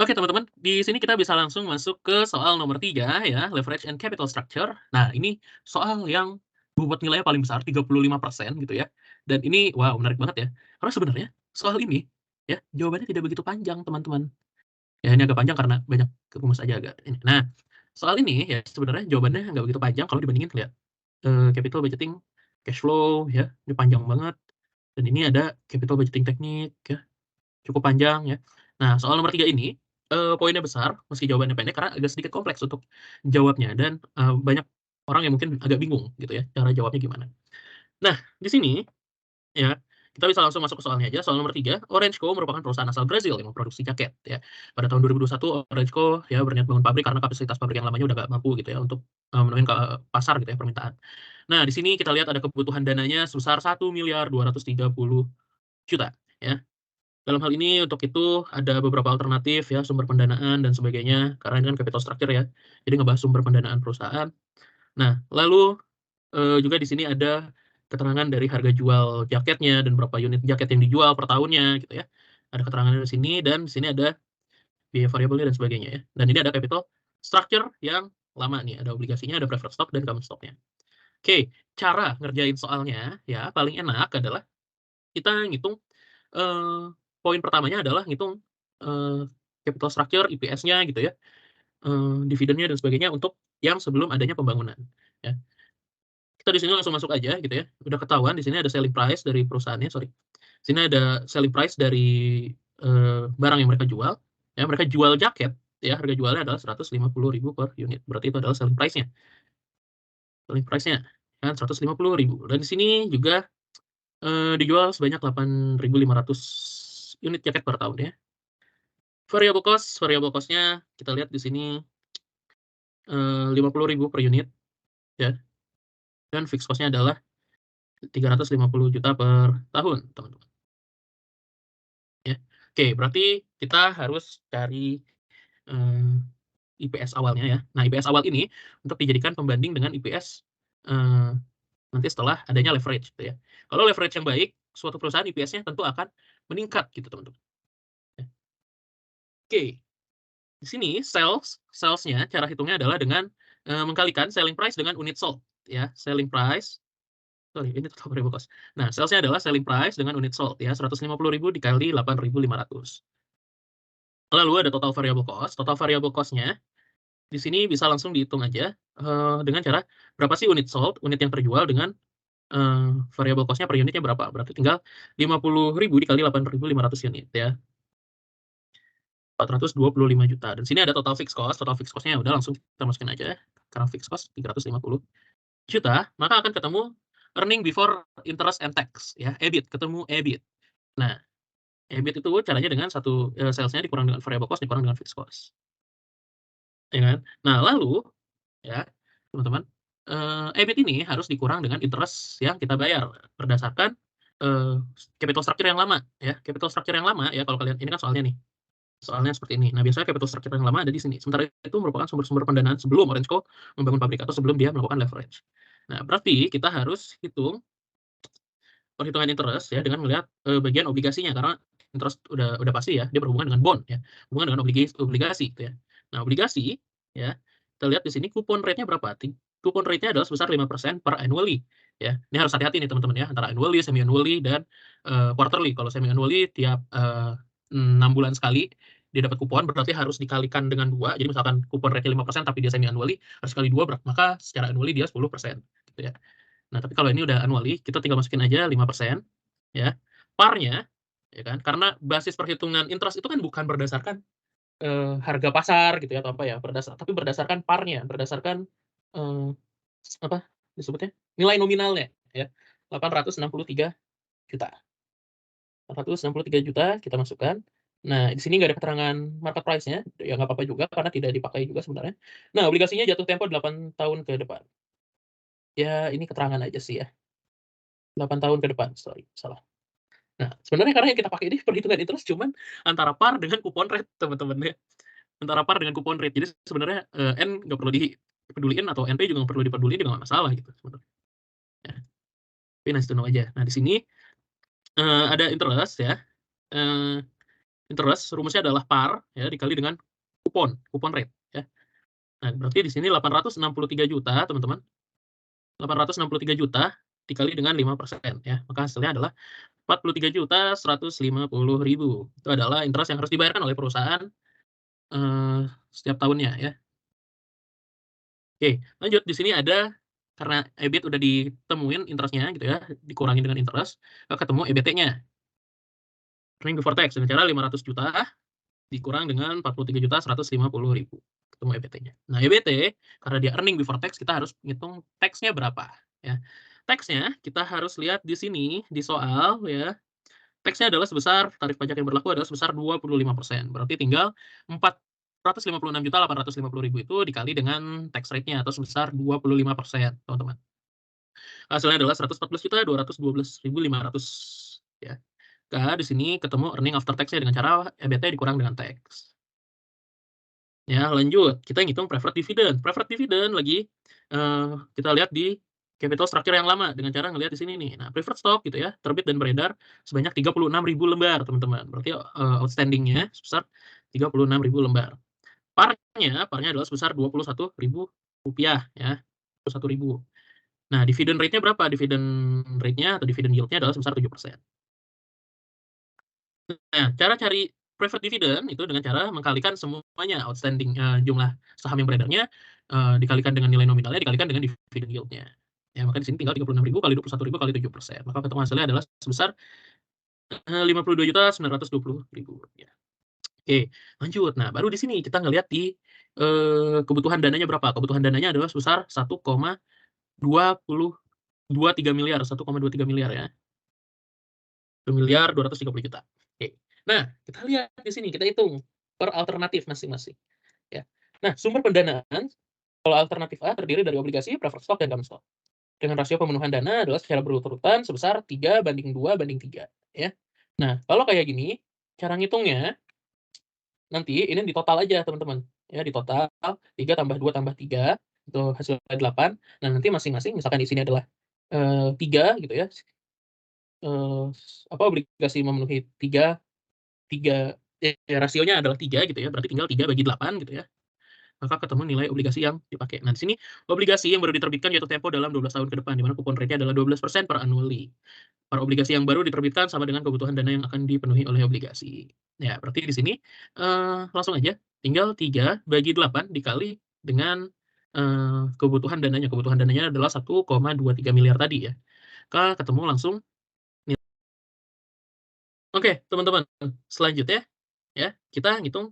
Oke teman-teman, di sini kita bisa langsung masuk ke soal nomor 3 ya, leverage and capital structure. Nah, ini soal yang bobot nilainya paling besar, 35% gitu ya. Dan ini, wow, menarik banget ya. Karena sebenarnya soal ini, ya, jawabannya tidak begitu panjang, teman-teman. Ya, ini agak panjang karena banyak rumus aja agak ini. Nah, soal ini ya sebenarnya jawabannya nggak begitu panjang kalau dibandingin lihat capital budgeting, cash flow ya, ini panjang banget. Dan ini ada capital budgeting teknik ya, cukup panjang ya. Nah, soal nomor 3 ini, poinnya besar meski jawabannya pendek karena agak sedikit kompleks untuk jawabnya dan, banyak orang yang mungkin agak bingung gitu ya, cara jawabnya gimana. Nah, di sini ya, kita bisa langsung masuk ke soalnya aja. Soal nomor 3, Orangeco merupakan perusahaan asal Brazil yang memproduksi jaket ya. Pada tahun 2021 Orangeco ya berniat bangun pabrik karena kapasitas pabrik yang lamanya udah nggak mampu gitu ya untuk, menuhin ke pasar gitu ya, permintaan. Nah, di sini kita lihat ada kebutuhan dananya sebesar 1.230.000.000 ya. Dalam hal ini untuk itu ada beberapa alternatif ya, sumber pendanaan dan sebagainya, karena ini kan capital structure ya, jadi ngebahas sumber pendanaan perusahaan. Nah, lalu, juga di sini ada keterangan dari harga jual jaketnya dan berapa unit jaket yang dijual per tahunnya gitu ya. Ada keterangannya di sini dan di sini ada biaya variabelnya dan sebagainya ya. Dan ini ada capital structure yang lama nih, ada obligasinya, ada preferred stock dan common stock-nya. Oke, cara ngerjain soalnya ya paling enak adalah kita ngitung, poin pertamanya adalah ngitung, eee, capital structure, EPS-nya gitu ya, dividennya dan sebagainya untuk yang sebelum adanya pembangunan, ya. Kita di sini langsung masuk aja gitu ya, udah ketahuan di sini ada selling price dari perusahaannya, sorry. Sini ada selling price dari, barang yang mereka jual, ya mereka jual jaket, ya harga jualnya adalah 150.000 per unit, berarti itu adalah selling price-nya. Selling price-nya kan 150.000 dan di sini juga, dijual sebanyak 8.500 unit jaket per tahun ya. Variable cost-nya kita lihat di sini, 50.000 per unit ya, dan fixed cost-nya adalah 350 juta per tahun, teman-teman, ya. Oke, berarti kita harus cari, eee, IPS awalnya ya. Nah, IPS awal ini untuk dijadikan pembanding dengan IPS, nanti setelah adanya leverage gitu ya. Kalau leverage yang baik, suatu perusahaan IPS-nya tentu akan meningkat gitu, teman-teman, ya. Oke. Di sini sales-nya cara hitungnya adalah dengan, mengkalikan selling price dengan unit sold ya, selling price sorry ini total variable cost. Nah, sales-nya adalah selling price dengan unit sold ya, 150.000 dikali 8.500. Lalu ada total variable cost-nya di sini bisa langsung dihitung aja, dengan cara berapa sih unit sold, unit yang terjual dengan, variable cost-nya per unitnya berapa, berarti tinggal 50.000 dikali 8.500 unit ya. 425 juta dan sini ada total fixed cost-nya ya udah langsung kita masukin aja, karena fixed cost 350 juta, maka akan ketemu earning before interest and tax ya, EBIT, ketemu EBIT. Nah, EBIT itu caranya dengan sales-nya dikurang dengan variable cost dikurang dengan fixed cost, ya kan. Nah lalu, ya teman-teman, EBIT ini harus dikurang dengan interest yang kita bayar berdasarkan, eee, capital structure yang lama ya, capital structure yang lama ya kalau kalian ini kan soalnya nih. Soalnya seperti ini. Nah, biasanya capital structure yang lama ada di sini. Sementara itu merupakan sumber-sumber pendanaan sebelum Orangeco membangun pabrik atau sebelum dia melakukan leverage. Nah, berarti kita harus hitung perhitungan interest ya dengan melihat, bagian obligasinya karena interest udah pasti ya, dia berhubungan dengan bond ya, hubungan dengan obligasi gitu ya. Nah, obligasi ya, kita lihat di sini kupon rate-nya berapa? Kupon rate-nya adalah sebesar 5% per annually ya. Ini harus hati-hati nih teman-teman ya, antara annually, semi annually, dan, quarterly. Kalau semi annually tiap, 6 bulan sekali dia dapat kupon, berarti harus dikalikan dengan 2. Jadi misalkan kupon rate-nya 5% tapi dia semi annually, harus kali 2 maka secara annually dia 10% gitu ya. Nah, tapi kalau ini udah annually, kita tinggal masukin aja 5% ya. Par-nya, ya kan, karena basis perhitungan interest itu kan bukan berdasarkan, harga pasar gitu ya atau apa ya, tapi berdasarkan par-nya, berdasarkan, eee, apa disebutnya, nilai nominalnya ya, 863.000.000. 863.000.000 kita masukkan. Nah, di sini nggak ada keterangan market price-nya, ya nggak apa-apa juga karena tidak dipakai juga sebenarnya. Nah, obligasinya jatuh tempo 8 tahun ke depan. Ya, ini keterangan aja sih ya, 8 tahun ke depan, sorry, salah. Nah, sebenarnya karena yang kita pakai ini perhitungan interest cuman antara par dengan kupon rate, teman-teman ya. Antara par dengan kupon rate. Jadi sebenarnya, N nggak perlu dipeduliin atau NP juga nggak perlu dipeduliin juga nggak masalah gitu sebenarnya, ya. Tapi nice to know aja. Nah, di sini, ada interest ya, eee interest rumusnya adalah par ya dikali dengan kupon rate ya. Nah, berarti di sini 863 juta, teman-teman. 863 juta dikali dengan 5% ya. Maka hasilnya adalah 43.150.000. Itu adalah interest yang harus dibayarkan oleh perusahaan setiap tahunnya ya. Oke, lanjut di sini ada karena EBIT udah ditemuin interest-nya gitu ya, dikurangi dengan interest, ketemu EBT-nya. Earning before tax dengan cara 500 juta dikurang dengan 43.150.000. Ketemu EBT-nya. Nah, EBT karena dia earning before tax, kita harus ngitung tax-nya berapa ya. Tax-nya kita harus lihat di sini di soal ya. Tax-nya adalah sebesar tarif pajak yang berlaku adalah sebesar 25%. Berarti tinggal 456.850.000 itu dikali dengan tax rate-nya atau sebesar 25%, teman-teman. Hasilnya adalah 114.212.500 ya. Nah, di sini ketemu earning after tax-nya dengan cara EBT dikurang dengan tax. Ya, lanjut. Kita ngitung preferred dividend. Preferred dividend lagi kita lihat di capital structure yang lama dengan cara ngelihat di sini nih. Nah, preferred stock gitu ya, terbit dan beredar sebanyak 36.000 lembar, teman-teman. Berarti outstanding-nya sebesar 36.000 lembar. Parnya adalah sebesar Rp21.000 ya. 21.000. Nah, dividend rate-nya berapa? Dividend rate-nya atau dividend yield-nya adalah sebesar 7%. Nah, cara cari preferred dividend itu dengan cara mengkalikan semuanya outstanding jumlah saham yang beredarnya dikalikan dengan nilai nominalnya dikalikan dengan dividend yield-nya. Ya, maka di sini tinggal 36.000 kali 21.000 kali 7%. Maka ketemu hasilnya adalah sebesar 52.920.000 rupiah. Oke, lanjut. Nah, baru di sini kita ngelihat di kebutuhan dananya berapa. Kebutuhan dananya adalah sebesar 1,23 miliar, 1,23 miliar ya. 2.230 juta. Oke. Nah, kita lihat di sini, kita hitung per alternatif masing-masing. Ya. Nah, sumber pendanaan kalau alternatif A terdiri dari obligasi, preferred stock, dan common stock. Dengan rasio pemenuhan dana adalah secara berurut-urutan sebesar 3:2:3. Ya. Nah, kalau kayak gini, cara ngitungnya nanti ini di total aja, teman-teman. Ya, di total 3 tambah 2 tambah 3 itu hasilnya 8. Nah, nanti masing-masing misalkan di sini adalah 3 gitu ya. Obligasi memenuhi 3 rasionya adalah 3 gitu ya, berarti tinggal 3/8 gitu ya. Maka ketemu nilai obligasi yang dipakai. Nah, di sini obligasi yang baru diterbitkan jatuh tempo dalam 12 tahun ke depan, di mana kupon rate-nya adalah 12% per annually. Para obligasi yang baru diterbitkan sama dengan kebutuhan dana yang akan dipenuhi oleh obligasi. Ya, berarti di sini langsung aja tinggal 3/8 dikali dengan kebutuhan dananya. Kebutuhan dananya adalah 1,23 miliar tadi ya. Ketemu langsung. Oke, teman-teman, selanjutnya ya, kita ngitung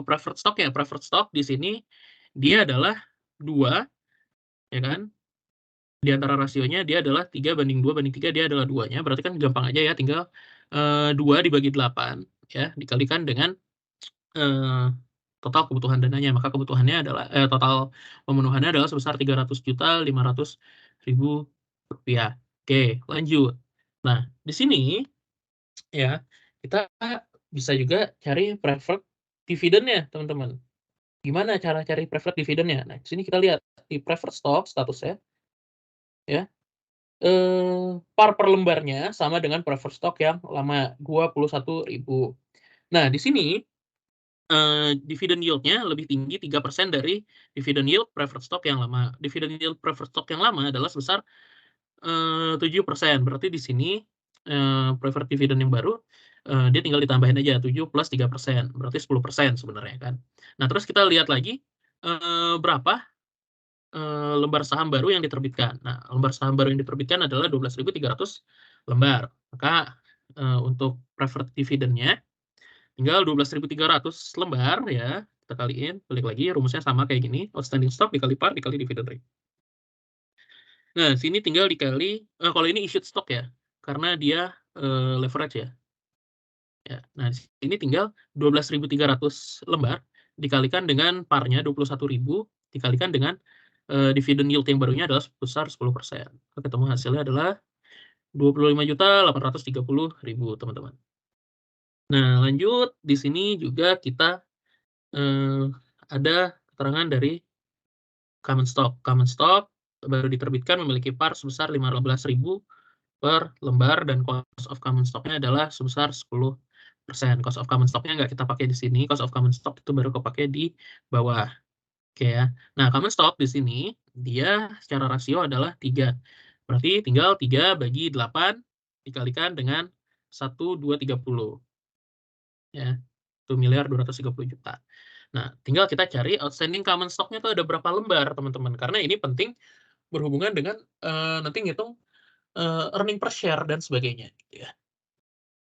preferred stock ya. Preferred stock di sini dia adalah 2 ya kan. Di antara rasionya dia adalah 3:2/3, dia adalah 2-nya. Berarti kan gampang aja ya, tinggal 2 dibagi 8 ya, dikalikan dengan total kebutuhan dananya. Maka kebutuhannya adalah total pemenuhannya adalah sebesar Rp300.500.000. Oke, lanjut. Nah, di sini ya, kita bisa juga cari preferred dividend-nya, teman-teman. Gimana cara cari preferred dividend-nya? Nah, di sini kita lihat di preferred stock statusnya ya, par per lembarnya sama dengan preferred stock yang lama, 21.000. Nah, di sini dividend yield-nya lebih tinggi 3% dari dividend yield preferred stock yang lama. Dividend yield preferred stock yang lama adalah sebesar 7%. Berarti di sini preferred dividend yang baru dia tinggal ditambahin aja 7 plus 3%, berarti 10% sebenarnya kan. Nah, terus kita lihat lagi berapa lembar saham baru yang diterbitkan. Nah, lembar saham baru yang diterbitkan adalah 12.300 lembar. Maka untuk preferred dividend-nya tinggal 12.300 lembar ya, kita kaliin, balik lagi rumusnya sama kayak gini, outstanding stock dikali par dikali dividend rate. Nah, sini tinggal dikali kalau ini issued stock ya, karena dia leverage ya. Ya, nah di sini tinggal 12.300 lembar dikalikan dengan parnya 21.000 dikalikan dengan dividend yield yang barunya adalah sebesar 10%. Ketemu hasilnya adalah 25.830.000, teman-teman. Nah, lanjut di sini juga kita ada keterangan dari common stock. Common stock baru diterbitkan memiliki par sebesar 15.000 per lembar dan cost of common stock-nya adalah sebesar 10%. Cost of common stock-nya nggak kita pakai di sini, cost of common stock itu baru kepake di bawah. Oke ya. Nah, common stock di sini dia secara rasio adalah 3. Berarti tinggal 3 bagi 8 dikalikan dengan 1,230. Ya. 1.230 juta. Nah, tinggal kita cari outstanding common stock-nya itu ada berapa lembar, teman-teman. Karena ini penting berhubungan dengan nanti ngitung earning per share dan sebagainya gitu ya.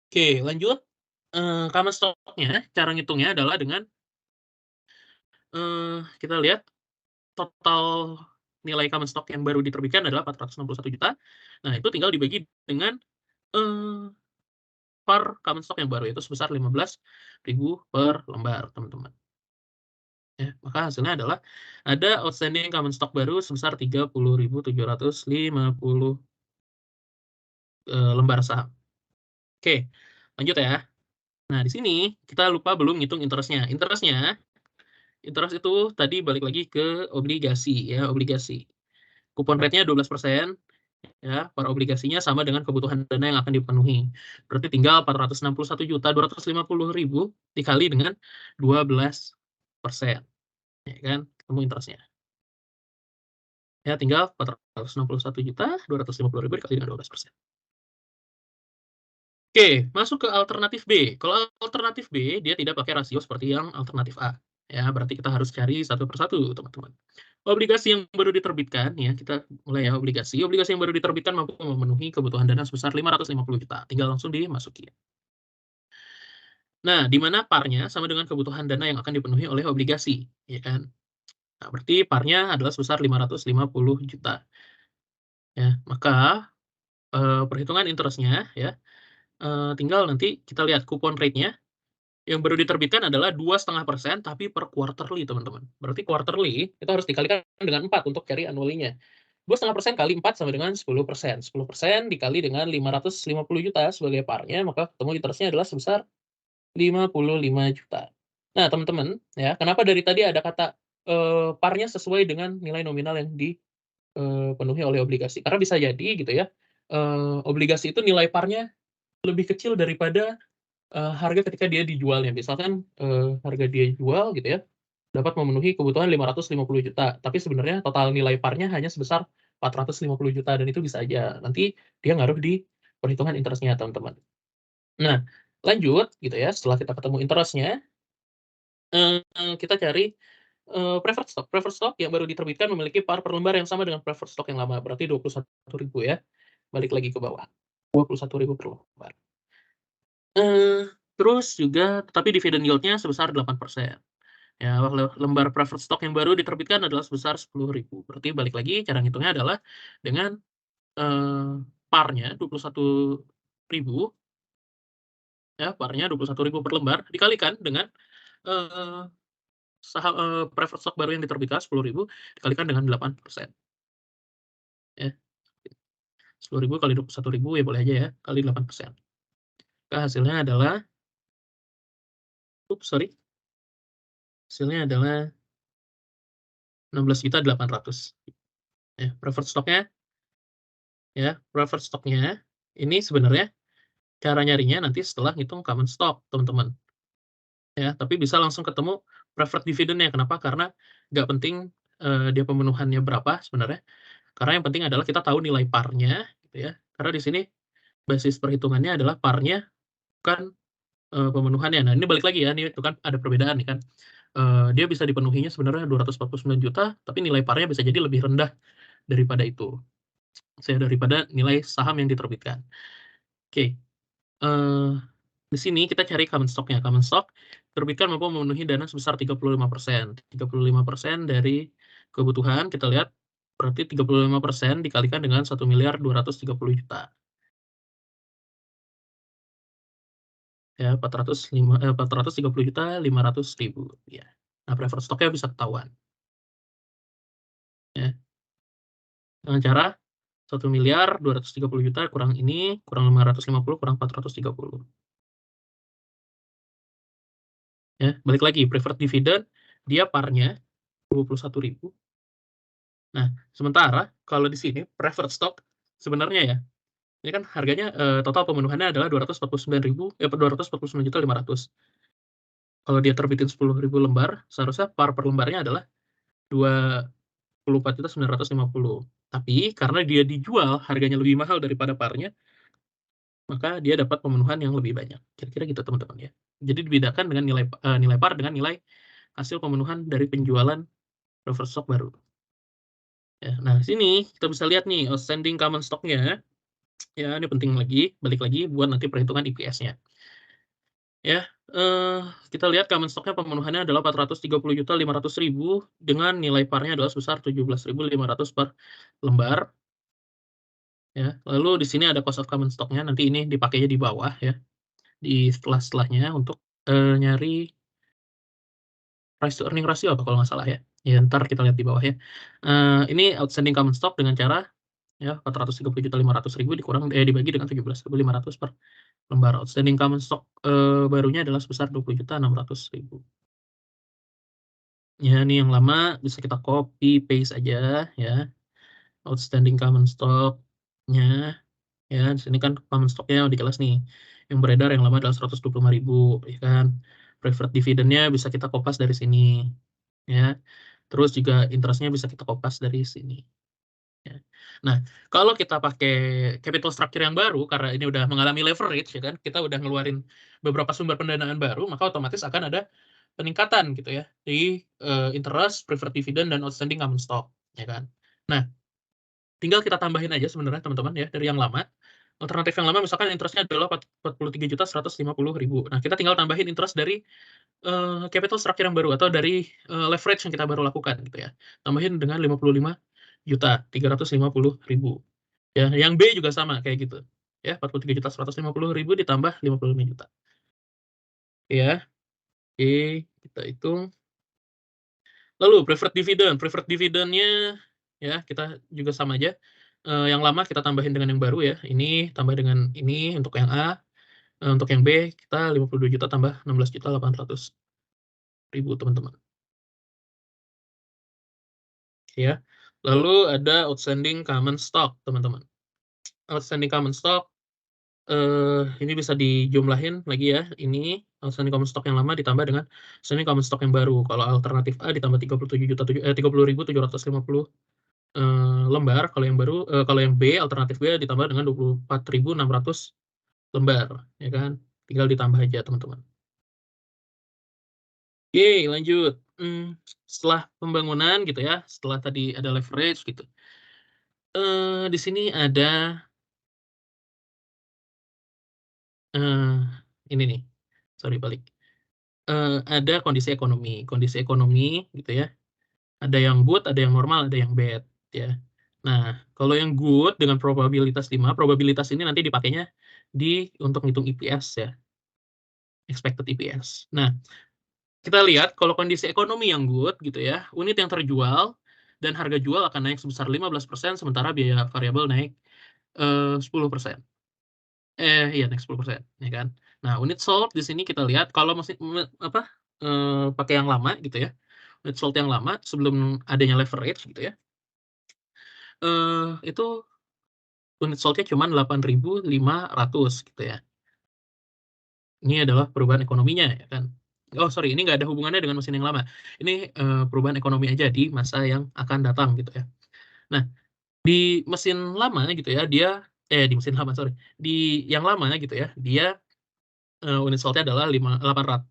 Oke, lanjut. Common stock-nya cara ngitungnya adalah dengan kita lihat total nilai common stock yang baru diterbitkan adalah 461 juta. Nah, itu tinggal dibagi dengan par common stock yang baru, yaitu sebesar 15.000 per lembar, teman-teman. Ya, maka hasilnya adalah ada outstanding common stock baru sebesar 30.750 lembar saham. Oke, lanjut ya. Nah, di sini kita lupa belum ngitung interest-nya. Interest itu tadi balik lagi ke obligasi ya, obligasi. Kupon rate-nya 12%, ya, per obligasinya sama dengan kebutuhan dana yang akan dipenuhi. Berarti tinggal 461.250.000 dikali dengan 12%. Ya kan? Ketemu interest-nya. Ya, tinggal 461.250.000 dikali dengan 12%. Oke, masuk ke alternatif B. Kalau alternatif B, dia tidak pakai rasio seperti yang alternatif A. Ya, berarti kita harus cari satu persatu, teman-teman. Obligasi yang baru diterbitkan, ya, kita mulai ya, obligasi. Obligasi yang baru diterbitkan mampu memenuhi kebutuhan dana sebesar 550 juta. Tinggal langsung dimasukin. Nah, di mana parnya sama dengan kebutuhan dana yang akan dipenuhi oleh obligasi, ya kan? Nah, berarti parnya adalah sebesar 550 juta. Ya, maka perhitungan interest-nya, ya, tinggal nanti kita lihat kupon rate-nya. Yang baru diterbitkan adalah 2,5%, tapi per quarterly, teman-teman. Berarti quarterly, itu harus dikalikan dengan 4 untuk cari annually-nya. 2,5% kali 4 sama dengan 10%. 10% dikali dengan 550 juta sebagai parnya, maka ketemu interest-nya adalah sebesar 55 juta. Nah, teman-teman, ya, kenapa dari tadi ada kata parnya sesuai dengan nilai nominal yang dipenuhi oleh obligasi? Karena bisa jadi gitu ya, obligasi itu nilai parnya lebih kecil daripada harga ketika dia dijualnya. Misalkan harga dia jual gitu ya, dapat memenuhi kebutuhan 550 juta, tapi sebenarnya total nilai parnya hanya sebesar 450 juta, dan itu bisa aja nanti dia ngaruh di perhitungan interest-nya, teman-teman. Nah, lanjut gitu ya, setelah kita ketemu interest-nya, kita cari preferred stock. Preferred stock yang baru diterbitkan memiliki par per lembar yang sama dengan preferred stock yang lama, berarti 21.000 ya. Balik lagi ke bawah, 21.000 per lembar. Terus juga tapi dividend yield-nya sebesar 8%. Ya, lembar preferred stock yang baru diterbitkan adalah sebesar 10.000. Berarti balik lagi cara ngitungnya adalah dengan parnya 21.000, ya, parnya 21.000 per lembar dikalikan dengan saham preferred stock baru yang diterbitkan 10.000 dikalikan dengan 8%. Ya. 10.000 kali 21.000 ya boleh aja ya, kali 8%. Maka hasilnya adalah hasilnya adalah 16.800.000. Ya, preferred stock-nya ini sebenarnya cara nyarinya nanti setelah ngitung common stock, teman-teman. Ya, tapi bisa langsung ketemu preferred dividend-nya. Kenapa? Karena nggak penting dia pemenuhannya berapa sebenarnya. Karena yang penting adalah kita tahu nilai parnya, gitu ya. Karena di sini basis perhitungannya adalah parnya, bukan pemenuhannya. Nah, ini balik lagi ya, ini itu kan ada perbedaan nih kan. Dia bisa dipenuhinya sebenarnya 249 juta, tapi nilai parnya bisa jadi lebih rendah daripada itu. Daripada nilai saham yang diterbitkan. Oke. Di sini kita cari common stock-nya. Common stock terbitkan mampu memenuhi dana sebesar 35%. 35% dari kebutuhan, kita lihat berarti 35% dikalikan dengan 1.230 juta. Ya, 430 juta 500.000 ya. Nah, preferred stock-nya bisa ketahuan. Ya. Dengan cara 1.230 juta kurang ini, kurang 550, kurang 430. Ya, balik lagi, preferred dividend, dia parnya 21.000. Nah, sementara kalau di sini preferred stock sebenarnya ya, Ini kan harganya, total pemenuhannya adalah 249.500.000. Kalau dia terbitin 10.000 lembar, seharusnya par per lembarnya adalah 24.950. Tapi karena dia dijual harganya lebih mahal daripada parnya, maka dia dapat pemenuhan yang lebih banyak. Kira-kira gitu teman-teman ya. Jadi dibedakan dengan nilai par dengan nilai hasil pemenuhan dari penjualan reverse stock baru. Ya, nah sini kita bisa lihat nih outstanding common stock-nya. Ya, ini penting lagi, balik lagi buat nanti perhitungan EPS-nya. Ya, kita lihat common stock-nya pemenuhannya adalah 430.500.000 dengan nilai par-nya adalah sebesar 17.500 per lembar. Ya, lalu di sini ada cost of common stock-nya, nanti ini dipakainya di bawah ya, di setelah-setelahnya untuk nyari price to earning ratio apa kalau nggak salah ya. Ya, ntar kita lihat di bawah ya. Ini outstanding common stock dengan cara ya 430.500.000 dibagi dengan 17.500 per lembar. Outstanding common stock barunya adalah sebesar 20.600.000. Ya, ini yang lama bisa kita copy paste aja ya. Outstanding common stock-nya ya, di sini kan common stock-nya di kelas nih. Yang beredar yang lama adalah 125.000 ya kan. Preferred dividend-nya bisa kita kopas dari sini ya. Terus juga interest-nya bisa kita kopas dari sini. Ya. Nah, kalau kita pakai capital structure yang baru, karena ini udah mengalami leverage, ya kan, kita udah ngeluarin beberapa sumber pendanaan baru, maka otomatis akan ada peningkatan gitu ya di interest, preferred dividend, dan outstanding common stock, ya kan. Nah, tinggal kita tambahin aja sebenarnya teman-teman ya dari yang lama. Alternatif yang lama misalkan interestnya adalah 43.150.000. Nah, kita tinggal tambahin interest dari capital structure yang baru atau dari leverage yang kita baru lakukan gitu ya. Tambahin dengan 55.350.000. Ya, yang B juga sama kayak gitu. Ya, 43.150.000 ditambah 55 juta. Ya, oke, kita hitung. Lalu preferred dividend-nya ya kita juga sama aja. Yang lama kita tambahin dengan yang baru ya. Ini tambah dengan ini untuk yang A. Untuk yang B kita 52 juta tambah 16.800.000 teman-teman. Ya. Lalu ada outstanding common stock, teman-teman. Outstanding common stock ini bisa dijumlahin lagi ya. Ini outstanding common stock yang lama ditambah dengan outstanding common stock yang baru. Kalau alternatif A ditambah 30.750 lembar, kalau yang baru kalau yang B alternatif B ditambah dengan 24.600 lembar, ya kan? Tinggal ditambah aja teman-teman. Oke, lanjut. Setelah pembangunan gitu ya, setelah tadi ada leverage gitu. Di sini ada ini nih. Sorry balik. Ada kondisi ekonomi gitu ya. Ada yang good, ada yang normal, ada yang bad ya. Nah, kalau yang good dengan probabilitas 5, probabilitas ini nanti dipakainya untuk ngitung EPS ya, expected EPS. Nah, kita lihat kalau kondisi ekonomi yang good gitu ya, unit yang terjual dan harga jual akan naik sebesar 15%, sementara biaya variabel naik 10%. Iya naik 10%, ya kan. Nah, unit sold di sini kita lihat kalau masih pakai yang lama gitu ya. Unit sold yang lama sebelum adanya leverage gitu ya. Itu unit sold-nya cuma 8.500 gitu ya. Ini adalah perubahan ekonominya ya kan. Oh sorry, ini nggak ada hubungannya dengan mesin yang lama. Ini perubahan ekonomi aja di masa yang akan datang gitu ya. Nah, di mesin lama gitu ya, di mesin lama sorry, di yang lama gitu ya, dia unit sold-nya adalah 8.500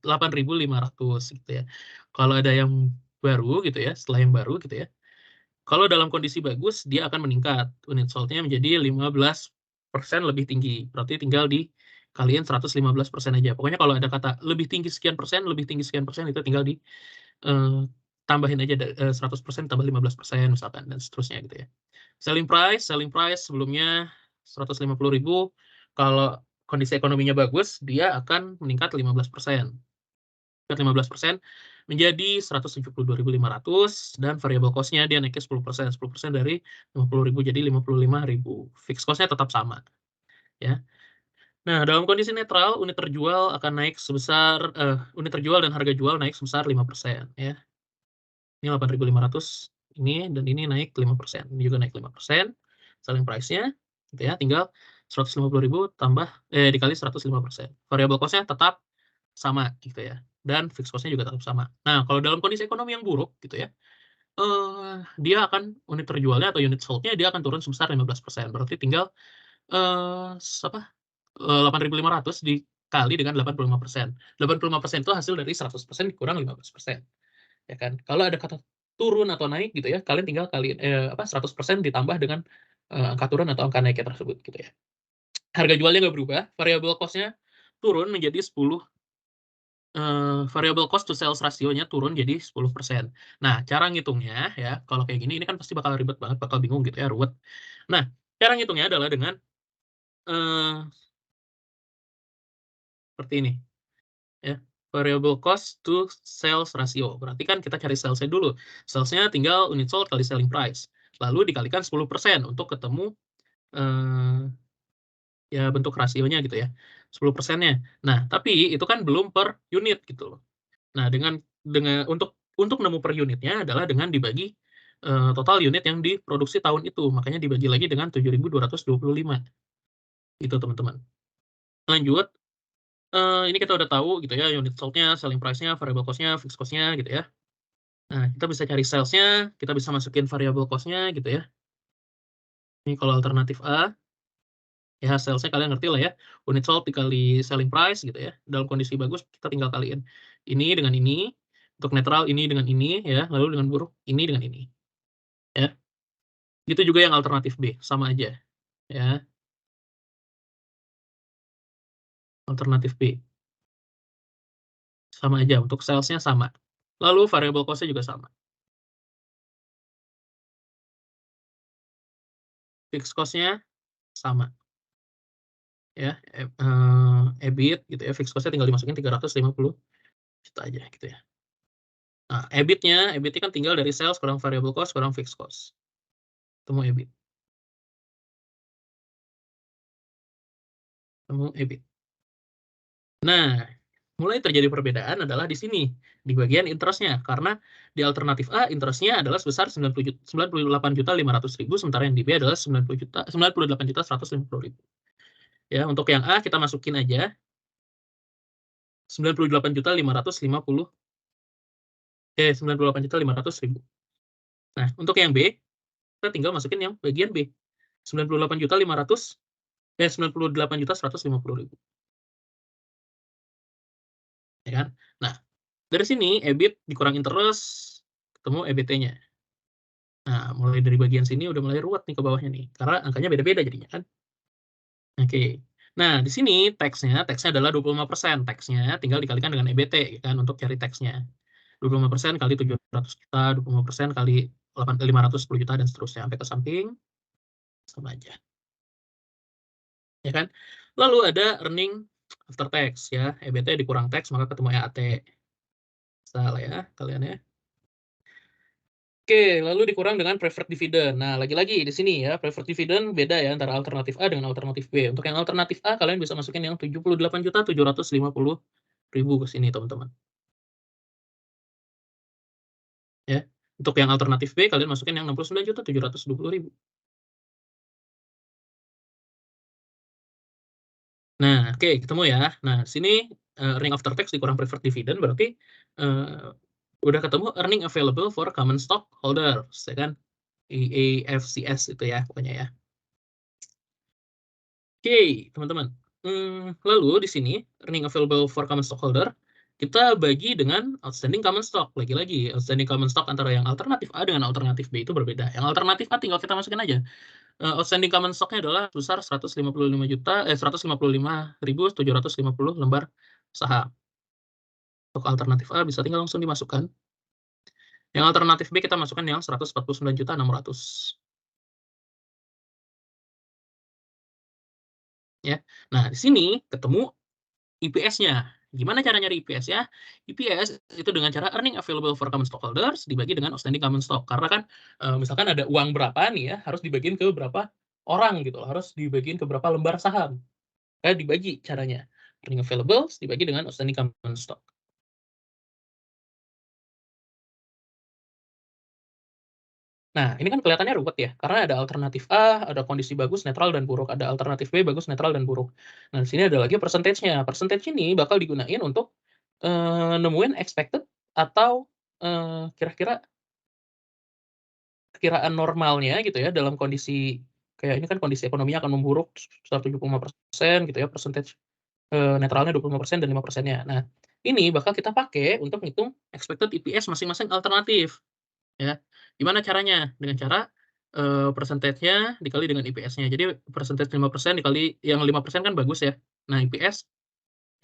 gitu ya. Kalau ada yang baru gitu ya, setelah yang baru gitu ya, kalau dalam kondisi bagus, dia akan meningkat. Unit sold-nya menjadi 15% lebih tinggi. Berarti tinggal dikaliin 115% aja. Pokoknya kalau ada kata lebih tinggi sekian persen, lebih tinggi sekian persen, itu tinggal tambahin aja 100% tambah 15% misalkan, dan seterusnya gitu ya. Selling price sebelumnya 150.000. Kalau kondisi ekonominya bagus, dia akan meningkat 15%. 15% menjadi 172.500 dan variable cost-nya dia naiknya 10%. 10% dari 50.000 jadi 55.000. Fixed cost-nya tetap sama. Ya. Nah, dalam kondisi netral, unit terjual akan naik sebesar unit terjual dan harga jual naik sebesar 5%, ya. Ini 8.500 ini dan ini naik 5%. Ini juga naik 5%. Selling price-nya gitu ya. Tinggal 150.000 tambah dikali 105%. Variable cost-nya tetap sama gitu ya. Dan fixed cost-nya juga tetap sama. Nah, kalau dalam kondisi ekonomi yang buruk gitu ya, dia akan unit terjualnya atau unit sold-nya dia akan turun sebesar 15%. Berarti tinggal eh apa 8.500 dikali dengan 85%. 85% itu hasil dari 100% dikurang 15%. Ya kan? Kalau ada kata turun atau naik gitu ya, kalian tinggal kaliin 100% ditambah dengan angka turun atau angka naiknya tersebut gitu ya. Harga jualnya nggak berubah, variable cost-nya turun menjadi 10 variable cost to sales rasionya turun jadi 10%. Nah, cara ngitungnya ya, kalau kayak gini ini kan pasti bakal ribet banget, bakal bingung gitu ya, ruwet. Nah, cara ngitungnya adalah dengan seperti ini ya. Variable cost to sales ratio. Berarti kan kita cari sales-nya dulu. Sales-nya tinggal unit sold kali selling price. Lalu dikalikan 10% untuk ketemu ya bentuk rasionya gitu ya. 10%-nya. Nah, tapi itu kan belum per unit gitu loh. Nah, dengan untuk nemu per unitnya adalah dengan dibagi total unit yang diproduksi tahun itu. Makanya dibagi lagi dengan 7.225. Gitu, teman-teman. Lanjut, ini kita udah tahu gitu ya, unit sold-nya, selling price-nya, variable cost-nya, fixed cost-nya gitu ya. Nah, kita bisa cari sales-nya, kita bisa masukin variable cost-nya gitu ya. Ini kalau alternatif A, ya sales-nya kalian ngerti lah ya, unit sold dikali selling price gitu ya. Dalam kondisi bagus, kita tinggal kaliin ini dengan ini, untuk netral ini dengan ini ya, lalu dengan buruk ini dengan ini. Ya. Gitu juga yang alternatif B, sama aja ya. Alternatif B, sama aja, untuk sales-nya sama. Lalu variable cost-nya juga sama. Fixed cost-nya sama. Ya, EBIT gitu ya, fixed cost-nya tinggal dimasukin 350 juta aja gitu ya. Nah, EBIT-nya kan tinggal dari sales kurang variable cost kurang fixed cost. Temu EBIT. Temu EBIT. Nah, mulai terjadi perbedaan adalah di sini, di bagian interest-nya. Karena di alternatif A, interest-nya adalah sebesar 98.500.000, sementara yang di B adalah 98.150.000. Ya, untuk yang A kita masukin aja 98.550 98.500.000. Nah, untuk yang B kita tinggal masukin yang bagian B. 98.150.000. Ya kan? Nah, dari sini EBIT dikurang interest ketemu EBT-nya. Nah, mulai dari bagian sini udah mulai ruwet nih ke bawahnya nih, karena angkanya beda-beda jadinya kan. Oke. Nah, di sini tax-nya adalah 25%. Tax-nya tinggal dikalikan dengan EBT kan untuk cari tax-nya. 25% kali 700 juta, 25% kali 510 juta dan seterusnya sampai ke samping sama aja. Ya kan? Lalu ada earning after tax ya. EBT dikurang tax maka ketemu EAT. Salah ya kalian ya. Oke, lalu dikurang dengan preferred dividend. Nah, lagi-lagi di sini ya, preferred dividend beda ya antara alternatif A dengan alternatif B. Untuk yang alternatif A, kalian bisa masukin yang 78.750.000 ke sini, teman-teman. Ya. Untuk yang alternatif B, kalian masukin yang 69.720.000. Nah, oke, ketemu ya. Nah, sini earning after tax dikurang preferred dividend, berarti udah ketemu earning available for common stock holders, ya kan? EAFCS itu ya, pokoknya ya. Oke, teman-teman. Lalu di sini, earning available for common stockholder, kita bagi dengan outstanding common stock. Lagi-lagi, outstanding common stock antara yang alternatif A dengan alternatif B itu berbeda. Yang alternatif A tinggal kita masukin aja. Outstanding common stock-nya adalah besar 155.750 lembar saham. Untuk alternatif A bisa tinggal langsung dimasukkan. Yang alternatif B kita masukkan yang 149.600. Ya. Nah, di sini ketemu EPS-nya. Gimana cara nyari EPS-nya? EPS itu dengan cara earning available for common stockholders dibagi dengan outstanding common stock. Karena kan misalkan ada uang berapa nih ya, harus dibagiin ke berapa orang gitu loh. Harus dibagiin ke berapa lembar saham. Dibagi caranya. Earning available dibagi dengan outstanding common stock. Nah, ini kan kelihatannya ruwet ya, karena ada alternatif A, ada kondisi bagus, netral, dan buruk. Ada alternatif B, bagus, netral, dan buruk. Nah, di sini ada lagi percentage-nya. Percentage ini bakal digunain untuk, nemuin expected atau, kira-kira perkiraan normalnya gitu ya, dalam kondisi kayak ini kan kondisi ekonominya akan memburuk 75% gitu ya, percentage, netralnya 25% dan 5%-nya. Nah, ini bakal kita pakai untuk ngitung expected EPS masing-masing alternatif. Ya, gimana caranya? Dengan cara, persentasenya dikali dengan IPS-nya. Jadi persentase 5% dikali yang 5% kan bagus ya. Nah, IPS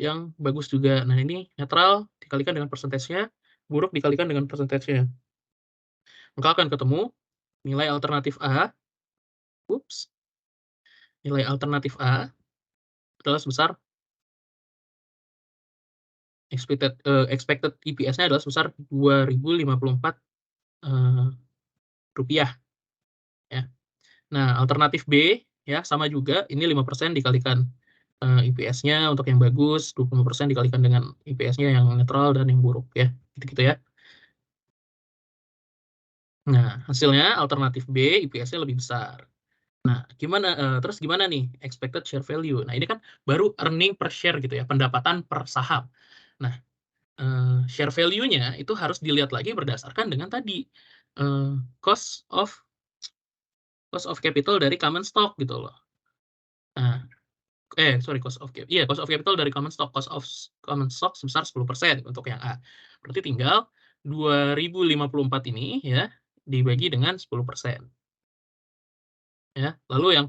yang bagus juga. Nah, ini netral dikalikan dengan persentasenya, buruk dikalikan dengan persentasenya. Maka akan ketemu nilai alternatif A, ups, nilai alternatif A adalah sebesar expected EPS-nya adalah sebesar Rp2.054, rupiah, ya. Nah, alternatif B, ya sama juga, ini 5% dikalikan, IPS-nya untuk yang bagus, 25% dikalikan dengan IPS-nya yang netral dan yang buruk ya, gitu-gitu ya. Nah, hasilnya alternatif B, IPS-nya lebih besar. Nah, terus gimana nih expected share value? Nah, ini kan baru earning per share gitu ya, pendapatan per saham. Nah, share value-nya itu harus dilihat lagi berdasarkan dengan tadi, cost of capital dari common stock gitu loh. Nah, cost of capital dari common stock. Cost of common stock sebesar 10% untuk yang A. Berarti tinggal 2.054 ini ya, dibagi dengan 10%. Ya. Lalu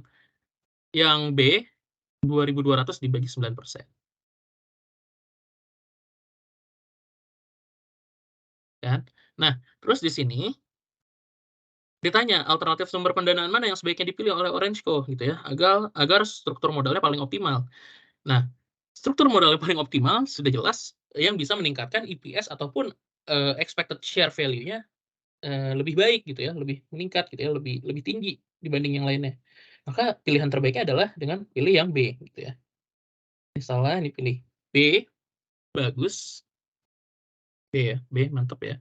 yang B, 2.200 dibagi 9%. Kan? Nah, terus di sini ditanya alternatif sumber pendanaan mana yang sebaiknya dipilih oleh Orangeco gitu ya, agar struktur modalnya paling optimal. Nah, struktur modalnya paling optimal sudah jelas yang bisa meningkatkan EPS ataupun, expected share value-nya, lebih baik gitu ya, lebih meningkat gitu ya, lebih lebih tinggi dibanding yang lainnya. Maka pilihan terbaiknya adalah dengan pilih yang B gitu ya. Misalnya ini pilih B, bagus, B ya, B mantap ya.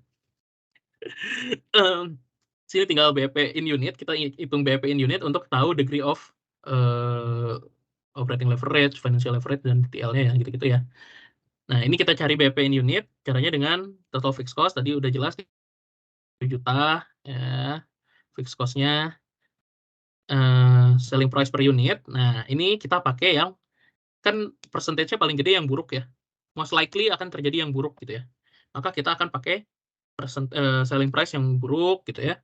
Sini tinggal BEP in unit, kita hitung BEP in unit untuk tahu degree of, operating leverage, financial leverage, dan TTL-nya ya, gitu-gitu ya. Nah, ini kita cari BEP in unit, caranya dengan total fixed cost, tadi udah jelas 1 juta, ya, fixed cost-nya, selling price per unit. Nah, ini kita pakai yang kan percentage-nya paling gede yang buruk ya. Most likely akan terjadi yang buruk gitu ya. Maka kita akan pakai selling price yang buruk gitu ya.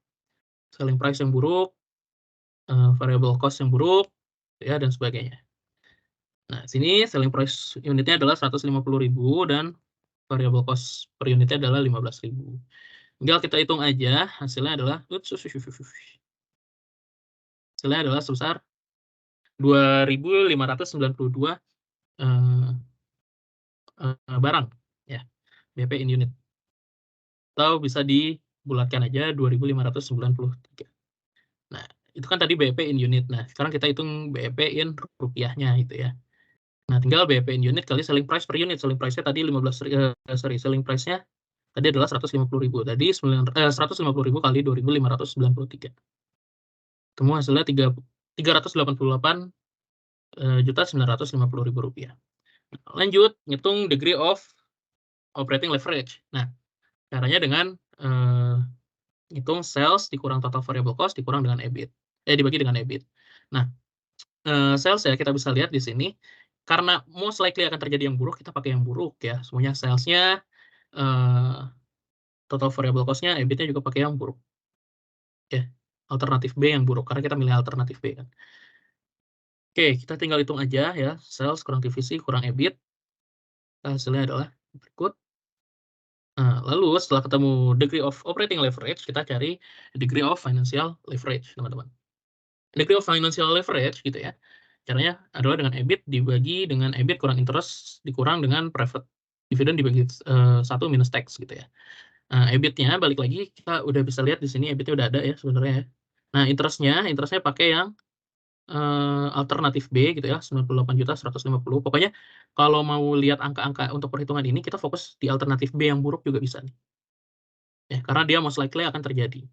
Selling price yang buruk, variable cost yang buruk, ya dan sebagainya. Nah, sini selling price unitnya adalah 150.000 dan variable cost per unitnya adalah 15.000. Tinggal kita hitung aja, hasilnya adalah sebesar 2.592 barang ya, BP in unit. Atau bisa dibulatkan aja 2.593. Nah, itu kan tadi BP in unit. Nah, sekarang kita hitung BP in rupiahnya itu ya. Nah, tinggal BP in unit kali selling price per unit. Selling price-nya tadi selling price-nya tadi adalah 150.000. Tadi 150.000 kali 2.593. Temu hasilnya 388.950.000 rupiah. Lanjut, ngitung degree of operating leverage. Nah, caranya dengan hitung sales dikurang total variable cost dikurang dengan EBIT. Dibagi dengan EBIT. Nah, sales ya kita bisa lihat di sini, karena most likely akan terjadi yang buruk, kita pakai yang buruk ya. Semuanya sales-nya, total variable cost-nya, EBIT-nya juga pakai yang buruk. Ya, alternatif B yang buruk, karena kita milih alternatif B kan. Oke, kita tinggal hitung aja ya, sales kurang divisi kurang EBIT. Hasilnya adalah berikut. Nah, lalu setelah ketemu degree of operating leverage, kita cari degree of financial leverage, teman-teman. Degree of financial leverage gitu ya, caranya adalah dengan EBIT dibagi dengan EBIT kurang interest dikurang dengan private dividend dibagi 1 minus tax gitu ya. Nah, EBIT-nya balik lagi kita udah bisa lihat di sini EBIT-nya udah ada ya sebenarnya ya. Nah, interest-nya pakai yang alternatif B gitu ya, 98.150.000. Pokoknya kalau mau lihat angka-angka untuk perhitungan ini, kita fokus di alternatif B yang buruk juga bisa nih. Ya, karena dia most likely akan terjadi.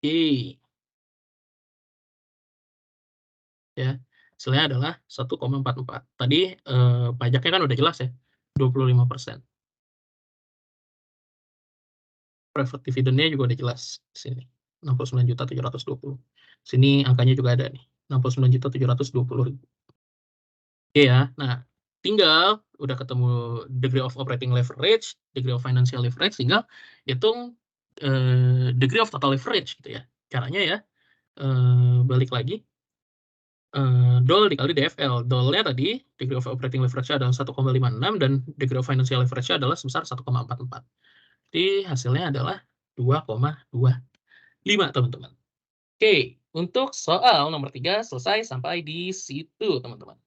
Oke. Ya, hasilnya adalah 1,44. Tadi pajaknya kan udah jelas ya, 25%. Preferred dividend-nya juga udah jelas di sini, 69.720. Sini angkanya juga ada nih, 69.720.000. Oke ya. Nah, tinggal udah ketemu degree of operating leverage, degree of financial leverage, tinggal hitung degree of total leverage gitu ya. Caranya ya, balik lagi, DOL dikali DFL. DOL-nya tadi, degree of operating leverage-nya adalah 1,56 dan degree of financial leverage-nya adalah sebesar 1,44. Jadi hasilnya adalah 2,25, teman-teman. Oke, untuk soal nomor 3 selesai sampai di situ, teman-teman.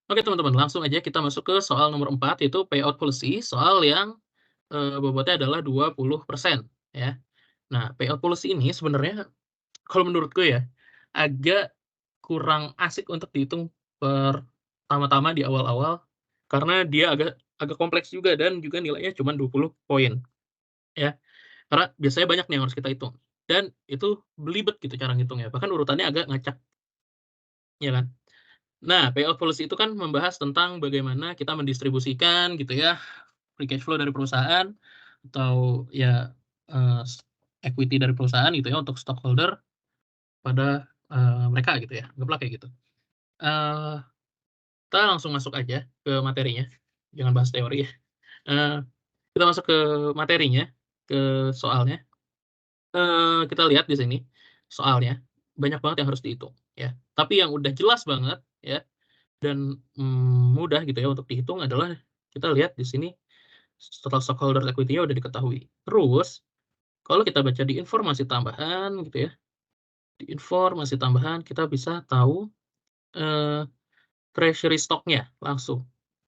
Oke, teman-teman, langsung aja kita masuk ke soal nomor 4, yaitu payout policy, soal yang bobotnya adalah 20%, ya. Nah, payout policy ini sebenarnya kalau menurutku ya, agak kurang asik untuk dihitung pertama-tama di awal-awal, karena dia agak agak kompleks juga dan juga nilainya cuma 20 poin, ya. Karena biasanya banyak nih yang harus kita hitung, dan itu belibet gitu cara ngitungnya, bahkan urutannya agak ngacak, ya kan. Nah, payout policy itu kan membahas tentang bagaimana kita mendistribusikan gitu ya, free cash flow dari perusahaan atau ya, equity dari perusahaan gitu ya untuk stockholder pada, mereka gitu ya, anggaplah kayak gitu. Eee, kita langsung masuk aja ke materinya, jangan bahas teori ya. Eee, kita masuk ke materinya, ke soalnya. Kita lihat di sini soalnya, banyak banget yang harus dihitung ya. Tapi yang udah jelas banget ya dan, mudah gitu ya untuk dihitung adalah kita lihat di sini total stockholder equity-nya udah diketahui. Terus kalau kita baca di informasi tambahan gitu ya, di informasi tambahan kita bisa tahu, eee, treasury stock-nya langsung.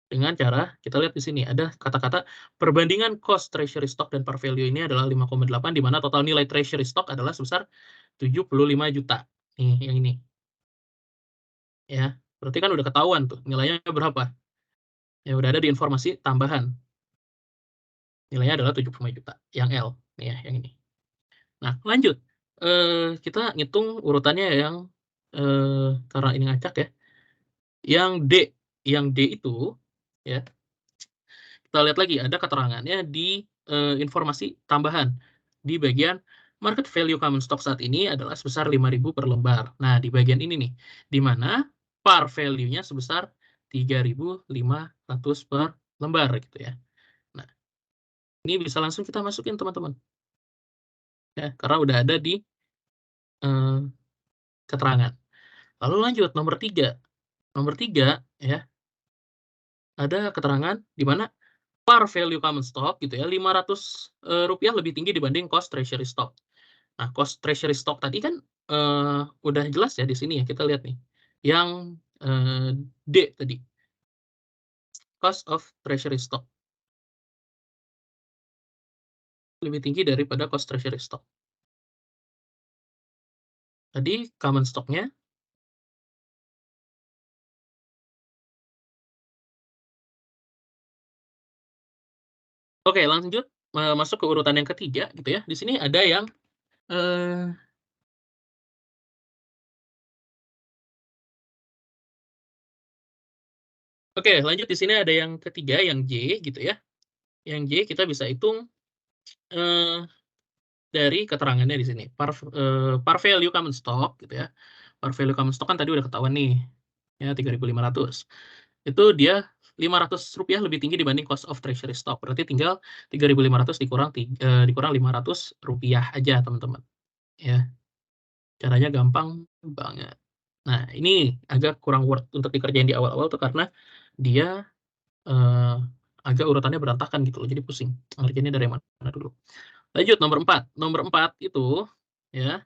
Dengan cara kita lihat di sini ada kata-kata perbandingan cost treasury stock dan par value ini adalah 5,8 di mana total nilai treasury stock adalah sebesar 75 juta. Nih yang ini, ya. Berarti kan udah ketahuan tuh nilainya berapa, ya udah ada di informasi tambahan. Nilainya adalah 75 juta yang L, nih ya yang ini. Nah lanjut, kita ngitung urutannya yang, karena ini ngacak ya, yang D itu ya, kita lihat lagi ada keterangannya di, informasi tambahan, di bagian market value common stock saat ini adalah sebesar 5.000 per lembar. Nah, di bagian ini nih, di mana par value-nya sebesar 3.500 per lembar gitu ya. Nah, ini bisa langsung kita masukin teman-teman, ya, karena udah ada di, eee, keterangan. Lalu lanjut nomor 3. Nomor 3 ya, ada keterangan di mana par value common stock gitu ya, Rp500 lebih tinggi dibanding cost treasury stock. Nah, cost treasury stock tadi kan, udah jelas ya di sini ya, kita lihat nih, yang, D tadi, cost of treasury stock, lebih tinggi daripada cost treasury stock. Tadi common stock-nya oke lanjut, masuk ke urutan yang ketiga gitu ya, di sini ada yang, eee, oke lanjut di sini ada yang ketiga, yang J gitu ya, yang J kita bisa hitung, eee dari keterangannya di sini, par value common stock gitu ya, par value common stock kan tadi udah ketahuan nih, ya 3.500. Itu dia Rp500 lebih tinggi dibanding cost of treasury stock, berarti tinggal 3.500 dikurang Rp500 aja teman-teman, ya. Caranya gampang banget. Nah, ini agak kurang worth untuk dikerjain di awal-awal tuh karena dia, eee, agak urutannya berantakan gitu loh, jadi pusing ngerjainnya dari mana dulu. Lanjut nomor 4 itu ya,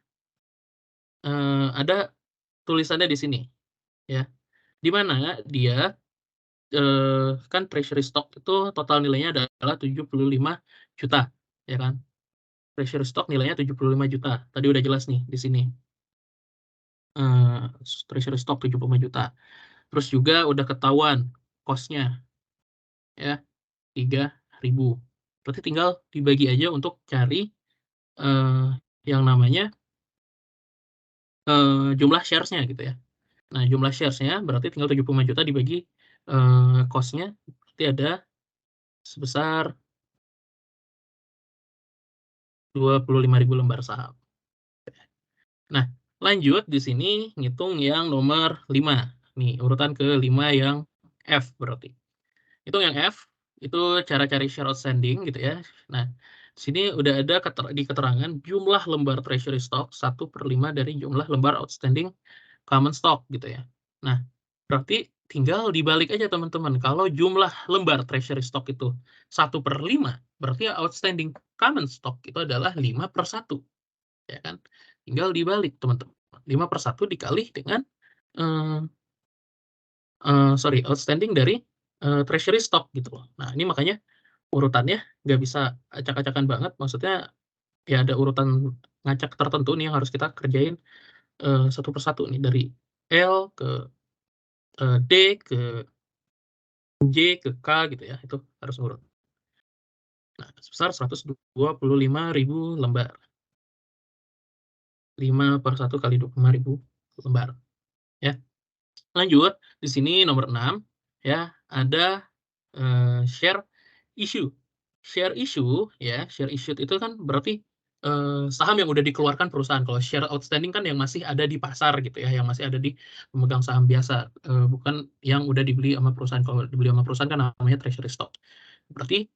ada tulisannya di sini ya, di mana dia, kan treasury stock itu total nilainya adalah 75 juta ya kan. Treasury stock nilainya 75 juta, tadi udah jelas nih di sini, eee, treasury stock 75 juta. Terus juga udah ketahuan cost-nya ya, 3.000. Berarti tinggal dibagi aja untuk cari, eee, yang namanya jumlah shares-nya gitu ya. Nah, jumlah shares-nya berarti tinggal 75 juta dibagi cost-nya, berarti ada sebesar 25.000 lembar saham. Nah, lanjut di sini ngitung yang nomor 5. Nih, urutan ke-5 yang F berarti. Hitung yang F, itu cara cari share outstanding gitu ya. Nah, sini udah ada di keterangan jumlah lembar treasury stock 1/5 dari jumlah lembar outstanding common stock gitu ya. Nah, berarti tinggal dibalik aja teman-teman. Kalau jumlah lembar treasury stock itu 1/5, berarti outstanding common stock itu adalah 5/1. Ya kan? Tinggal dibalik teman-teman. 5/1 dikali dengan outstanding dari treasury stock gitu loh. Nah, ini makanya urutannya nggak bisa acak-acakan banget. Maksudnya ya ada urutan ngacak tertentu nih yang harus kita kerjain satu persatu nih dari L ke D ke J ke K gitu ya. Itu harus urut. Nah, sebesar 125.000 lembar. 5/1 kali 25.000 lembar. Ya. Lanjut, di sini nomor 6 ya, ada share issue. Share issue ya, share issue itu kan berarti saham yang udah dikeluarkan perusahaan. Kalau share outstanding kan yang masih ada di pasar gitu ya, yang masih ada di pemegang saham biasa, bukan yang udah dibeli sama perusahaan. Kalau dibeli sama perusahaan kan namanya treasury stock. Berarti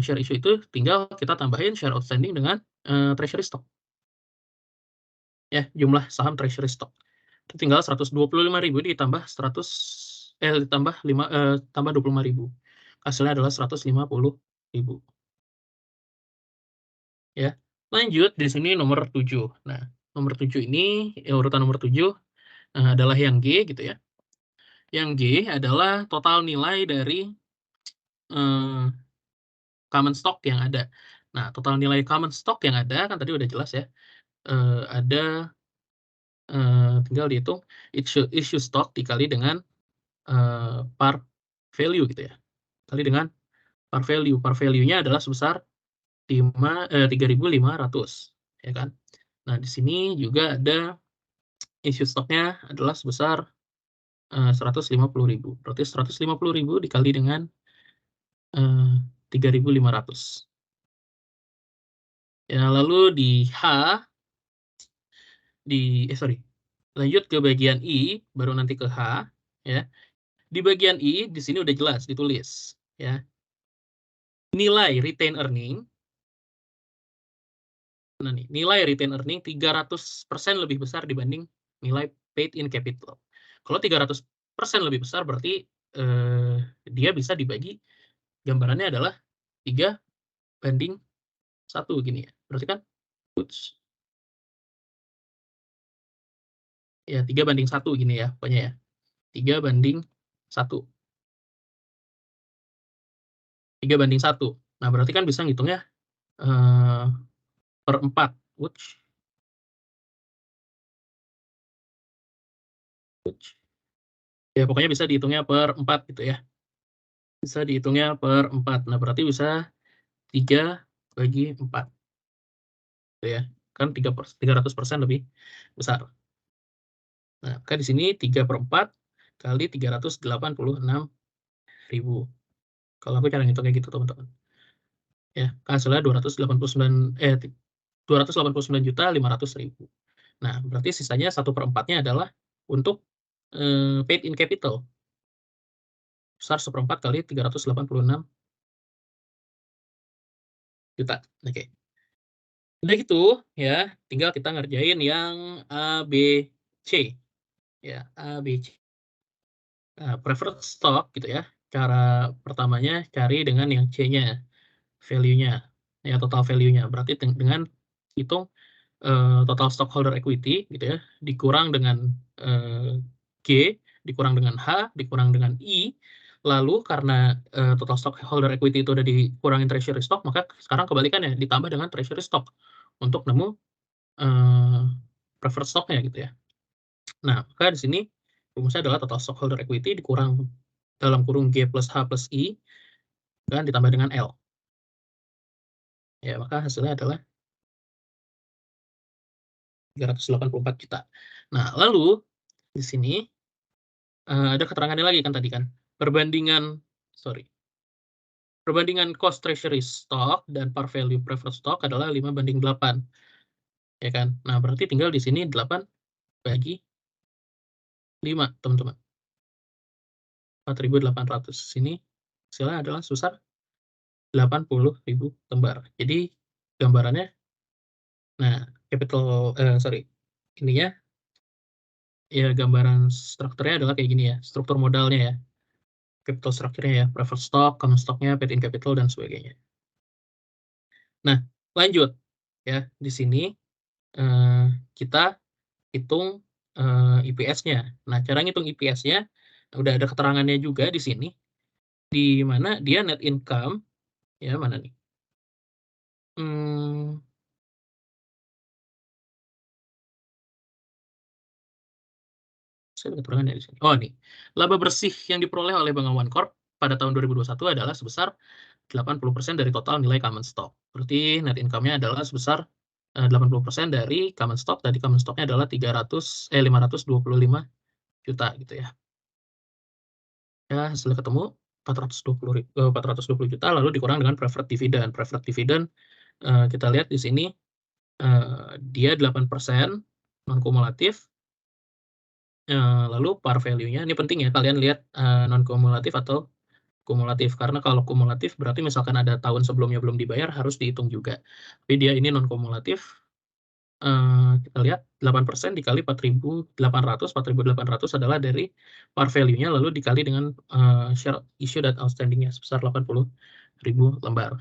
share issue itu tinggal kita tambahin share outstanding dengan treasury stock. Ya, jumlah saham treasury stock. Itu tinggal 125.000 ditambah 25.000. Hasilnya adalah 150.000. Ya. Lanjut di sini nomor 7. Nah, nomor 7 ini urutan nomor 7 adalah yang G gitu ya. Yang G adalah total nilai dari common stock yang ada. Nah, total nilai common stock yang ada kan tadi udah jelas ya. Ada tinggal dihitung issue stock dikali dengan par value gitu ya. Kali dengan par value. Par value-nya adalah sebesar 3.500 ya kan. Nah, di sini juga ada issue stock-nya adalah sebesar 150.000. Berarti 150.000 dikali dengan 3.500. Ya, lalu di H lanjut ke bagian I, baru nanti ke H ya. Di bagian I di sini udah jelas ditulis ya. Nilai retain earning. Nah nih, nilai retain earning 300% lebih besar dibanding nilai paid in capital. Kalau 300% lebih besar berarti dia bisa dibagi, gambarannya adalah 3/1 gini ya. Berarti kan ya 3/1 gini ya pokoknya ya. 3/1. 3/1. Nah, berarti kan bisa ngitungnya per 4. Ya pokoknya bisa dihitungnya per 4 gitu ya. Bisa dihitungnya per 4. Nah, berarti bisa 3/4. Gitu ya. Kan 300% lebih besar. Nah, maka di sini 3/4 kali 386.000. Kalau aku cara ngitung kayak gitu, teman-teman. Ya, hasilnya 289.500.000. Nah, berarti sisanya 1/4-nya adalah untuk paid in capital. Besar 1/4 kali 386 juta. Oke. Udah gitu ya, tinggal kita ngerjain yang A, B, C. Ya, A, B, C. Nah, preferred stock gitu ya. Cara pertamanya cari dengan yang C-nya, value-nya. Ya, total value-nya. Berarti dengan hitung total stockholder equity gitu ya, dikurang dengan G, dikurang dengan H, dikurang dengan I. Lalu karena total stockholder equity itu udah dikurangin treasury stock, maka sekarang kebalikannya ditambah dengan treasury stock untuk nemu preferred stock-nya gitu ya. Nah, maka di sini rumusnya adalah total stockholder equity dikurang dalam kurung G plus H plus I dan ditambah dengan L. Ya, maka hasilnya adalah 384 juta. Nah, lalu di sini ada keterangannya lagi kan tadi kan. Perbandingan cost treasury stock dan par value preferred stock adalah 5:8. Ya kan? Nah, berarti tinggal di sini 8 bagi 5, teman-teman. 4.800. Sini hasilnya adalah sebesar 80.000 lembar. Jadi gambarannya, nah ininya ya gambaran strukturnya adalah kayak gini ya, struktur modalnya ya, capital structure-nya ya, preferred stock, common stock-nya, paid in capital dan sebagainya. Nah, lanjut ya, di sini kita hitung EPS-nya. Nah, cara ngitung EPS-nya udah ada keterangannya juga di sini, di mana dia net income ya, mana nih? Saya ada keterangannya di sini. Oh, nih. Laba bersih yang diperoleh oleh Bengawan Corp pada tahun 2021 adalah sebesar 80% dari total nilai common stock. Berarti net income-nya adalah sebesar 80% dari common stock. Tadi common stock-nya adalah 525 juta gitu ya. Ya, hasilnya ketemu 420 juta, lalu dikurang dengan preferred dividend. Preferred dividend kita lihat di sini dia 8% non kumulatif. Lalu par value-nya ini penting ya kalian lihat non kumulatif atau kumulatif, karena kalau kumulatif berarti misalkan ada tahun sebelumnya belum dibayar harus dihitung juga. Tapi dia ini non kumulatif. Kita lihat 8% dikali 4.800 adalah dari par value-nya lalu dikali dengan share issue dan outstanding-nya sebesar 80.000 lembar.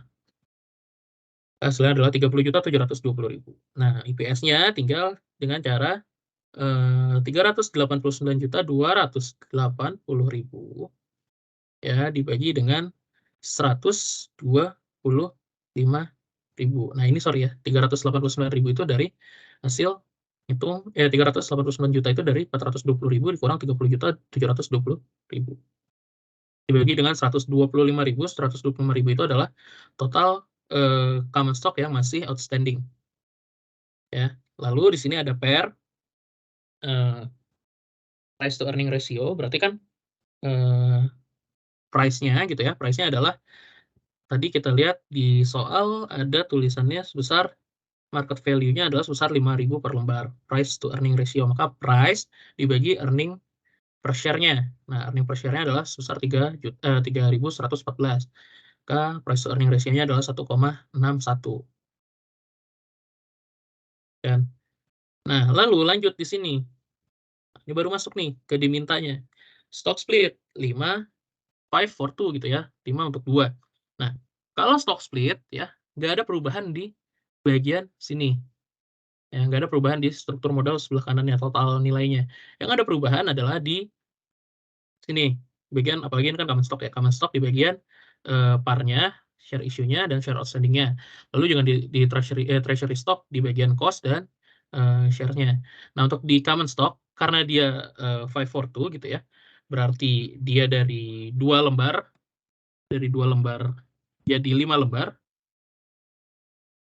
Hasilnya adalah 30.720.000. Nah, IPS-nya tinggal dengan cara 389.280.000 ya dibagi dengan 125.000. Nah, ini sorry ya, 389.000 itu dari hasil hitung 389 juta itu dari 420.000 dikurang 30.720.000. Dibagi dengan 125.000, 125.000 itu adalah total common stock yang masih outstanding. Ya. Lalu di sini ada PER price to earning ratio, berarti kan price-nya gitu ya. Price-nya adalah tadi kita lihat di soal ada tulisannya sebesar market value-nya adalah sebesar 5.000 per lembar. Price to earning ratio, maka price dibagi earning per share-nya. Nah, earning per share-nya adalah sebesar 3.114. Maka price to earning ratio-nya adalah 1,61. Dan nah, lalu lanjut di sini. Ini baru masuk nih ke dimintanya. Stock split 5, 5 for 2 gitu ya. 5 untuk 2. Nah, kalau stock split ya, nggak ada perubahan di bagian sini. Ya, nggak ada perubahan di struktur modal sebelah kanannya, total nilainya. Yang ada perubahan adalah di sini. Bagian, apalagi ini kan common stock ya. Common stock di bagian parnya, share issue-nya, dan share outstanding-nya. Lalu juga di treasury stock di bagian cost dan share-nya. Nah, untuk di common stock, karena dia 542 gitu ya, berarti dia dari 2 lembar jadi 5 lembar,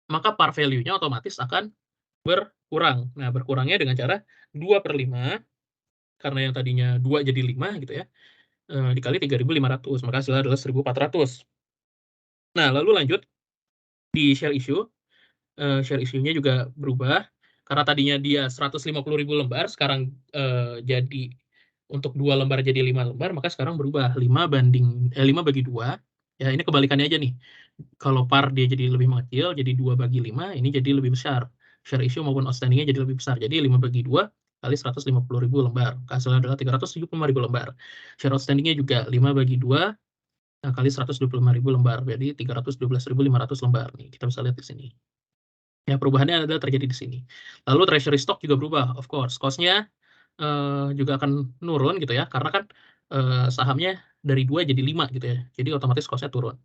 maka par value-nya otomatis akan berkurang. Nah, berkurangnya dengan cara 2/5, karena yang tadinya 2 jadi 5 gitu ya, dikali 3.500, maka hasilnya adalah 1.400. Nah, lalu lanjut di share issue. Share issue-nya juga berubah, karena tadinya dia 150.000 lembar, sekarang jadi untuk 2 lembar jadi 5 lembar, maka sekarang berubah 5 bagi 2. Ya, ini kebalikannya aja nih. Kalau par dia jadi lebih mengecil, jadi 2 bagi 5, ini jadi lebih besar. Share issue maupun outstanding-nya jadi lebih besar. Jadi 5 bagi 2 kali 150.000 lembar. Hasilnya adalah 375.000 lembar. Share outstanding-nya juga 5 bagi 2 kali 125.000 lembar. Jadi 312.500 lembar. Nih, kita bisa lihat di sini. Ya, perubahannya adalah terjadi di sini. Lalu treasury stock juga berubah, of course. Cost-nya juga akan nurun gitu ya, karena kan sahamnya dari 2 jadi 5 gitu ya. Jadi otomatis cost-nya turun.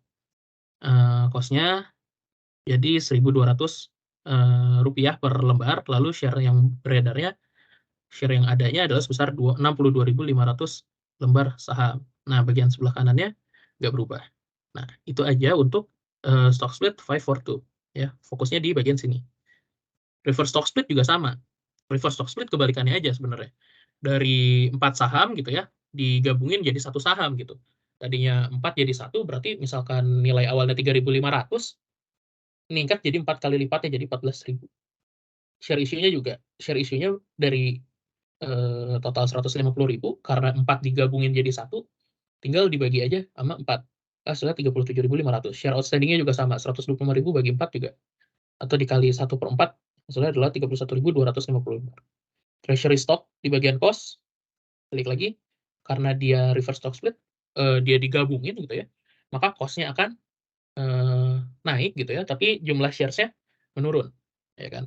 Cost-nya jadi 1.200 rupiah per lembar, lalu share yang beredarnya, share yang adanya adalah sebesar 62.500 lembar saham. Nah, bagian sebelah kanannya nggak berubah. Nah, itu aja untuk stock split 542 ya. Fokusnya di bagian sini. Reverse stock split juga sama. Reverse stock split kebalikannya aja sebenarnya. Dari 4 saham gitu ya, digabungin jadi 1 saham gitu. Tadinya 4 jadi 1, berarti misalkan nilai awalnya 3.500, meningkat jadi 4 kali lipatnya jadi 14.000. Share issue-nya juga, share issue-nya dari total 150.000 karena 4 digabungin jadi 1, tinggal dibagi aja sama 4. Hasilnya 37.500. Share outstanding-nya juga sama, 125.000 bagi 4 juga, atau dikali 1/4, hasilnya adalah 31.250. Treasury stock di bagian cost, balik lagi, karena dia reverse stock split, dia digabungin gitu ya, maka cost-nya akan naik gitu ya, tapi jumlah shares-nya menurun, ya kan.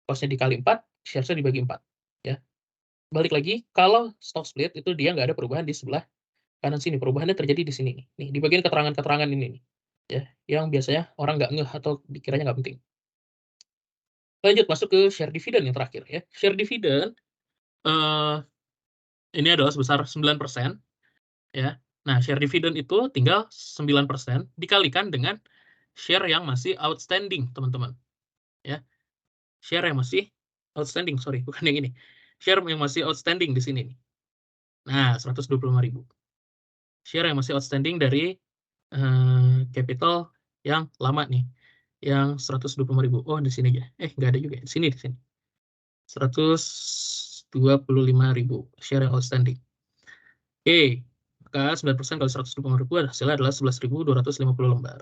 Cost-nya dikali 4, shares-nya dibagi 4, ya. Balik lagi, kalau stock split itu dia nggak ada perubahan di sebelah kanan sini, perubahannya terjadi di sini nih. Nih, di bagian keterangan-keterangan ini nih, ya, yang biasanya orang nggak ngeh atau dikiranya nggak penting. Lanjut masuk ke share dividend yang terakhir ya. Share dividend, ini adalah sebesar 9%, ya. Nah, share dividend itu tinggal 9% dikalikan dengan share yang masih outstanding, teman-teman, ya. Share yang masih outstanding, sorry, bukan yang ini. Share yang masih outstanding di sini nih. Nah, 125.000. Share yang masih outstanding dari capital yang lama nih, yang 125.000. Oh, di sini aja. Nggak ada juga ya. Di sini, di sini. 125.000 share yang outstanding. Oke, maka 9% kali 125.000 hasilnya adalah 11.250 lembar.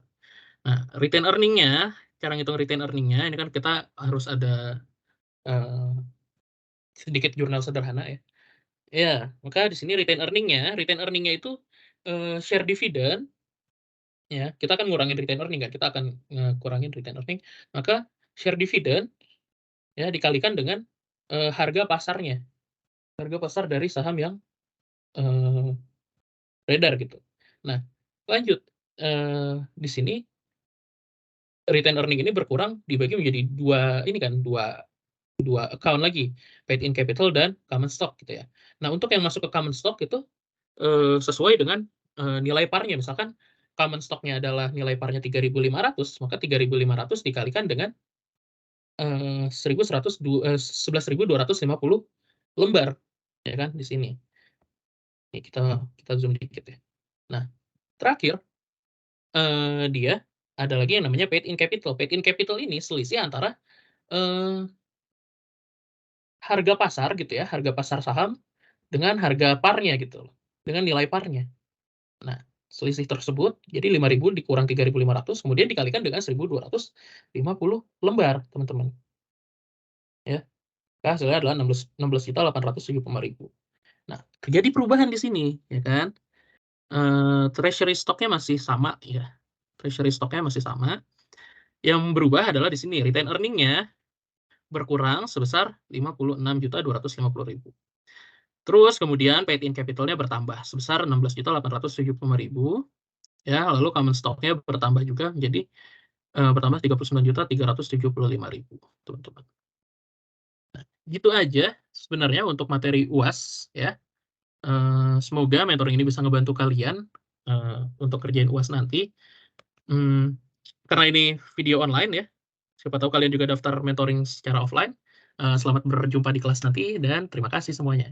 Nah, retain earning-nya, cara ngitung retain earning-nya, ini kan kita harus ada sedikit jurnal sederhana ya. Ya, maka di sini retain earning-nya itu share dividend, ya, kita akan ngurangin retain earning kan, kita akan kurangin retain earning, maka share dividend ya dikalikan dengan harga pasarnya, harga pasar dari saham yang beredar gitu. Nah, lanjut, di sini retain earning ini berkurang dibagi menjadi dua account lagi, paid in capital dan common stock gitu ya. Nah, untuk yang masuk ke common stock itu sesuai dengan nilai parnya. Misalkan common stock-nya adalah nilai parnya 3.500, maka 3.500 dikalikan dengan 11.250 lembar, ya kan, di sini. Ini kita zoom dikit ya. Nah, terakhir, dia ada lagi yang namanya paid in capital. Paid in capital ini selisih antara harga pasar gitu ya, harga pasar saham dengan harga parnya gitu loh, dengan nilai parnya. Nah, selisih tersebut jadi 5.000 dikurang 3.500 kemudian dikalikan dengan 1.250 lembar, teman-teman. Ya, hasilnya adalah 16.875.000. Nah, terjadi perubahan di sini, ya kan? Treasury stock-nya masih sama ya. Treasury stock-nya masih sama. Yang berubah adalah di sini retain earning-nya berkurang sebesar 56.250.000. Terus kemudian paid in capital-nya bertambah sebesar 16.875.000, ya, lalu common stock-nya bertambah juga menjadi bertambah 39.375.000, teman-teman. Nah, gitu aja sebenarnya untuk materi UAS ya. Semoga mentoring ini bisa ngebantu kalian untuk kerjain UAS nanti. Karena ini video online ya, siapa tahu kalian juga daftar mentoring secara offline. Selamat berjumpa di kelas nanti dan terima kasih semuanya.